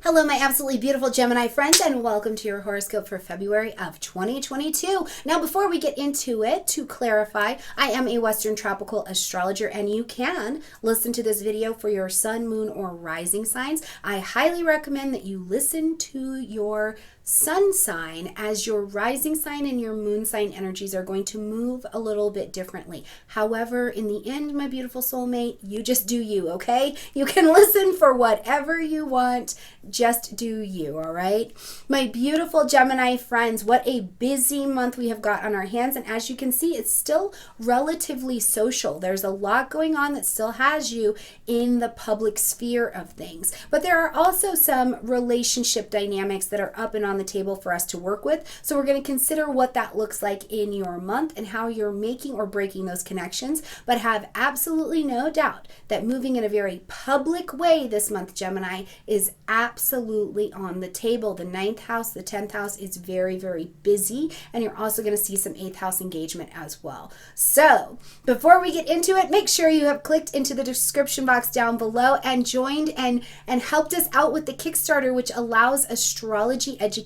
Hello, my absolutely beautiful Gemini friends, and welcome to your horoscope for February of 2022. Now, before we get into it, to clarify, I am a Western tropical astrologer, and you can listen to this video for your sun, moon, or rising signs. I highly recommend that you listen to your sun sign, as your rising sign and your moon sign energies are going to move a little bit differently. However, in the end, my beautiful soulmate, you just do you, okay? You can listen for whatever you want. Just do you, all right? My beautiful Gemini friends, what a busy month we have got on our hands. And as you can see, it's still relatively social. There's a lot going on that still has you in the public sphere of things. But there are also some relationship dynamics that are up and on the table for us to work with. So we're going to consider what that looks like in your month and how you're making or breaking those connections. But have absolutely no doubt that moving in a very public way this month, Gemini, is absolutely on the table. The 9th house, the 10th house is very, very busy, and you're also going to see some 8th house engagement as well. So before we get into it, make sure you have clicked into the description box down below and joined and helped us out with the Kickstarter, which allows astrology education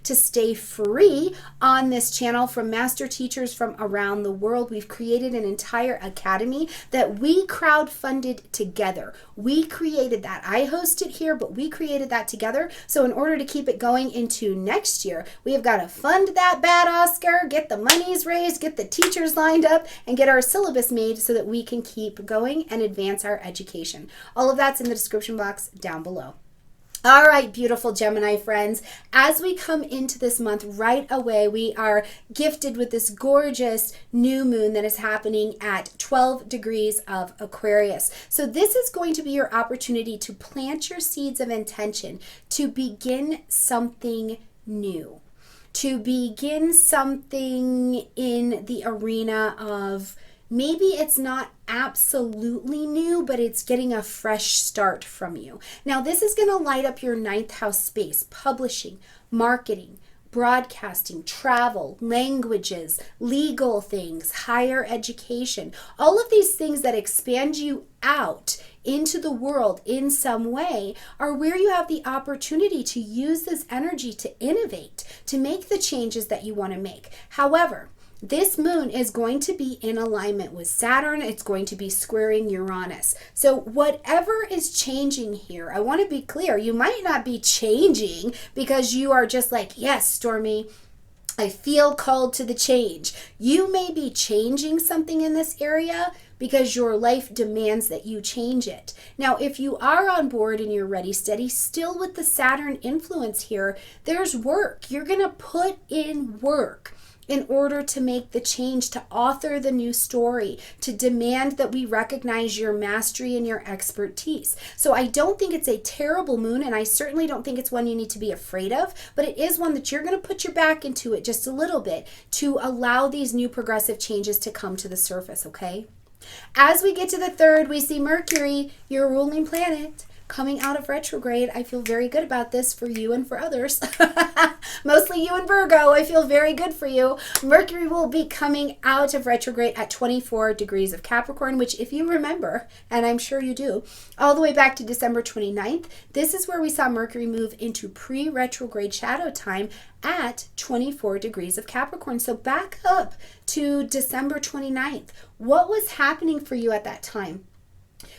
to stay free on this channel from master teachers from around the world. We've created an entire academy that we crowdfunded together. We created that. I host it here, but we created that together. So in order to keep it going into next year, we have got to fund that bad Oscar, get the monies raised, get the teachers lined up, and get our syllabus made so that we can keep going and advance our education. All of that's in the description box down below. All right, beautiful Gemini friends, as we come into this month right away, we are gifted with this gorgeous new moon that is happening at 12 degrees of Aquarius. So this is going to be your opportunity to plant your seeds of intention, to begin something new, to begin something in the arena of maybe it's not absolutely new, but it's getting a fresh start from you. Now, this is going to light up your 9th house space: publishing, marketing, broadcasting, travel, languages, legal things, higher education, all of these things that expand you out into the world in some way are where you have the opportunity to use this energy to innovate, to make the changes that you want to make. However, this moon is going to be in alignment with Saturn. It's going to be squaring Uranus. So whatever is changing here, I want to be clear, you might not be changing because you are just like, yes, Stormie, I feel called to the change. You may be changing something in this area because your life demands that you change it. Now, if you are on board and you're ready, steady, still with the Saturn influence here, there's work. You're going to put in work in order to make the change, to author the new story, to demand that we recognize your mastery and your expertise. So I don't think it's a terrible moon, and I certainly don't think it's one you need to be afraid of, but it is one that you're going to put your back into it just a little bit to allow these new progressive changes to come to the surface, okay? As we get to the 3rd, we see Mercury, your ruling planet, coming out of retrograde. I feel very good about this for you and for others. Mostly you and Virgo. I feel very good for you. Mercury will be coming out of retrograde at 24 degrees of Capricorn, which, if you remember, and I'm sure you do, all the way back to December 29th, this is where we saw Mercury move into pre-retrograde shadow time at 24 degrees of Capricorn. So back up to December 29th. What was happening for you at that time?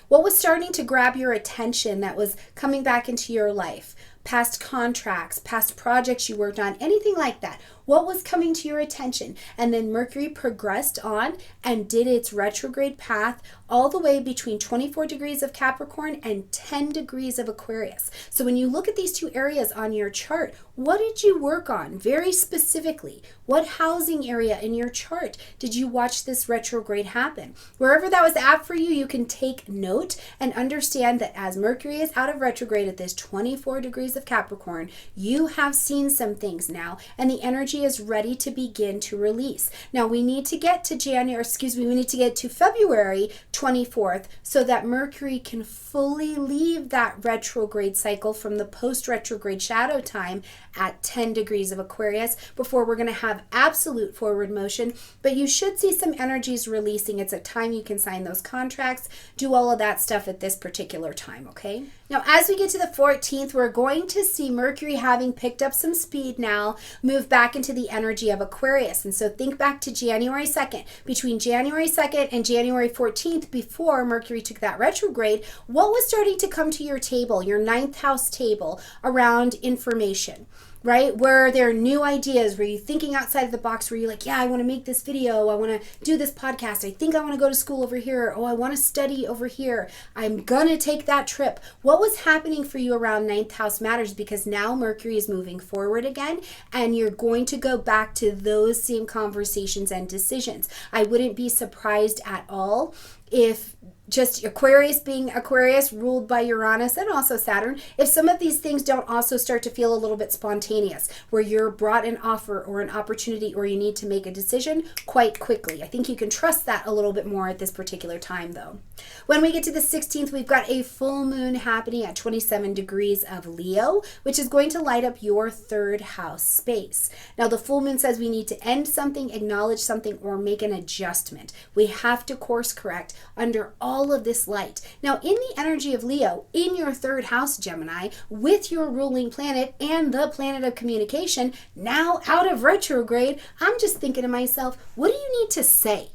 What was starting to grab your attention that was coming back into your life? Past contracts, past projects you worked on, anything like that. What was coming to your attention? And then Mercury progressed on and did its retrograde path all the way between 24 degrees of Capricorn and 10 degrees of Aquarius. So when you look at these two areas on your chart, what did you work on very specifically? What housing area in your chart did you watch this retrograde happen? Wherever that was at for you, you can take note and understand that as Mercury is out of retrograde at this 24 degrees of Capricorn, you have seen some things now, and the energy is ready to begin to release. Now we need to get to we need to get to February 24th so that Mercury can fully leave that retrograde cycle from the post-retrograde shadow time at 10 degrees of Aquarius before we're going to have absolute forward motion. But you should see some energies releasing. It's a time you can sign those contracts, do all of that stuff at this particular time, okay? Now, as we get to the 14th, we're going going to see Mercury, having picked up some speed now, move back into the energy of Aquarius. And so think back to January 2nd. Between January 2nd and January 14th, before Mercury took that retrograde, what was starting to come to your table, your ninth house table, around information? Right? Were there new ideas? Were you thinking outside of the box? Were you like, yeah, I want to make this video. I want to do this podcast. I think I want to go to school over here. Oh, I want to study over here. I'm going to take that trip. What was happening for you around ninth house matters, because now Mercury is moving forward again, and you're going to go back to those same conversations and decisions. I wouldn't be surprised at all if just Aquarius being Aquarius, ruled by Uranus and also Saturn, if some of these things don't also start to feel a little bit spontaneous, where you're brought an offer or an opportunity or you need to make a decision quite quickly. I think you can trust that a little bit more at this particular time, though. When we get to the 16th, we've got a full moon happening at 27 degrees of Leo, which is going to light up your third house space. Now, the full moon says we need to end something, acknowledge something, or make an adjustment. We have to course correct under all of this light. Now, in the energy of Leo, in your third house, Gemini, with your ruling planet and the planet of communication, now out of retrograde, I'm just thinking to myself, what do you need to say?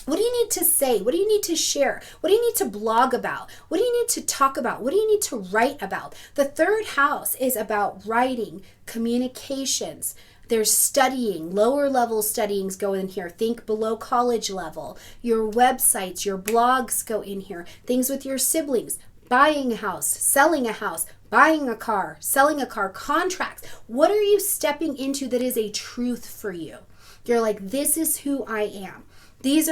What do you need to say? What do you need to share? What do you need to blog about? What do you need to talk about? What do you need to write about? The third house is about writing, communications. There's studying, lower level studyings go in here. Think below college level. Your websites, your blogs go in here. Things with your siblings, buying a house, selling a house, buying a car, selling a car, contracts. What are you stepping into that is a truth for you? You're like, this is who I am. This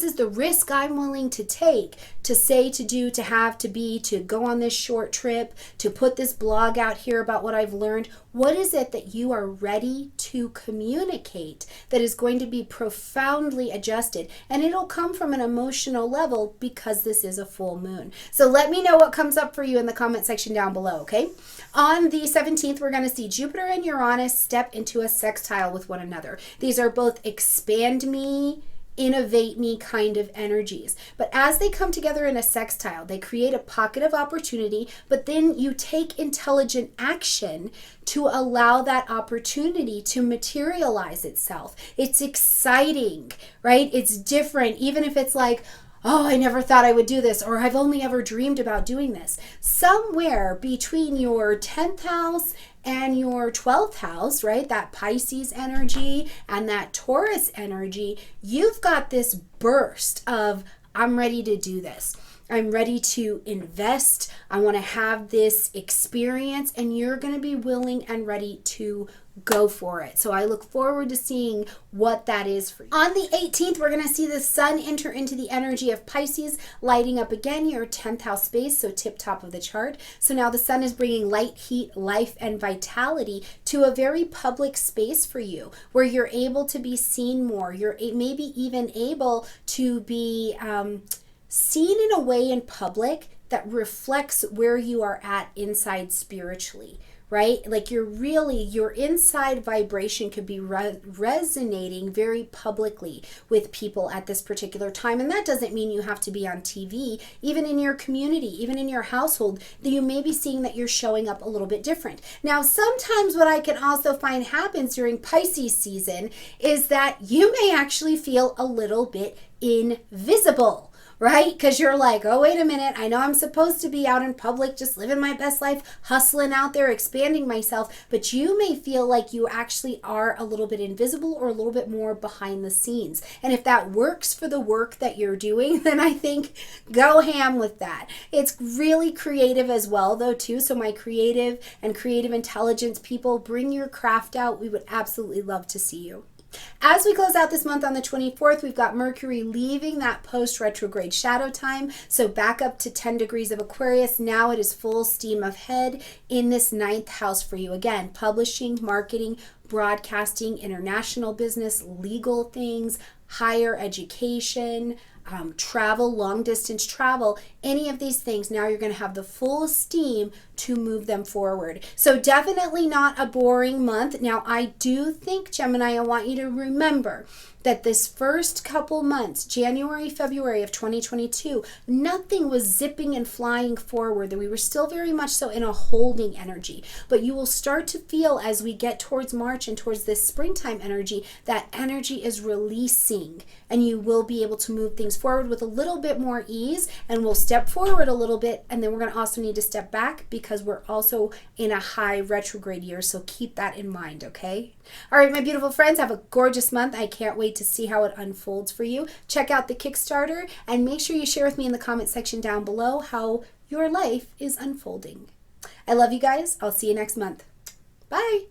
is the risk I'm willing to take, to say, to do, to have, to be, to go on this short trip, to put this blog out here about what I've learned. What is it that you are ready to communicate that is going to be profoundly adjusted? And it'll come from an emotional level, because this is a full moon. So let me know what comes up for you in the comment section down below, okay? On the 17th, we're going to see Jupiter and Uranus step into a sextile with one another. These are both expand me, innovate me kind of energies. But as they come together in a sextile, they create a pocket of opportunity, but then you take intelligent action to allow that opportunity to materialize itself. It's exciting, right? It's different, even if it's like, oh, I never thought I would do this, or I've only ever dreamed about doing this. Somewhere between your 10th house and your 12th house, right, that Pisces energy and that Taurus energy, you've got this burst of, I'm ready to do this. I'm ready to invest. I want to have this experience, and you're going to be willing and ready to go for it. So I look forward to seeing what that is for you. On the 18th, we're going to see the sun enter into the energy of Pisces, lighting up again your 10th house space, so tip top of the chart. So now the sun is bringing light, heat, life, and vitality to a very public space for you, where you're able to be seen more. You're maybe even able to be seen in a way in public that reflects where you are at inside spiritually, right? Like your inside vibration could be resonating very publicly with people at this particular time. And that doesn't mean you have to be on TV. Even in your community, even in your household, that you may be seeing that you're showing up a little bit different. Now, sometimes what I can also find happens during Pisces season is that you may actually feel a little bit invisible, right? Because you're like, oh, wait a minute. I know I'm supposed to be out in public, just living my best life, hustling out there, expanding myself. But you may feel like you actually are a little bit invisible or a little bit more behind the scenes. And if that works for the work that you're doing, then I think go ham with that. It's really creative as well, though, too. So my creative and creative intelligence people, bring your craft out. We would absolutely love to see you. As we close out this month on the 24th, we've got Mercury leaving that post-retrograde shadow time. So back up to 10 degrees of Aquarius. Now it is full steam ahead in this 9th house for you. Again, publishing, marketing, broadcasting, international business, legal things, higher education, travel, long distance travel, any of these things. Now you're going to have the full steam to move them forward. So definitely not a boring month. Now I do think, Gemini, I want you to remember that this first couple months, January, February of 2022, nothing was zipping and flying forward, that we were still very much so in a holding energy. But you will start to feel as we get towards March and towards this springtime energy, that energy is releasing, and you will be able to move things forward with a little bit more ease, and we'll step forward a little bit, and then we're going to also need to step back because we're also in a high retrograde year, so keep that in mind, okay? All right, my beautiful friends, have a gorgeous month. I can't wait to see how it unfolds for you. Check out the Kickstarter, and make sure you share with me in the comment section down below how your life is unfolding. I love you guys. I'll see you next month. Bye.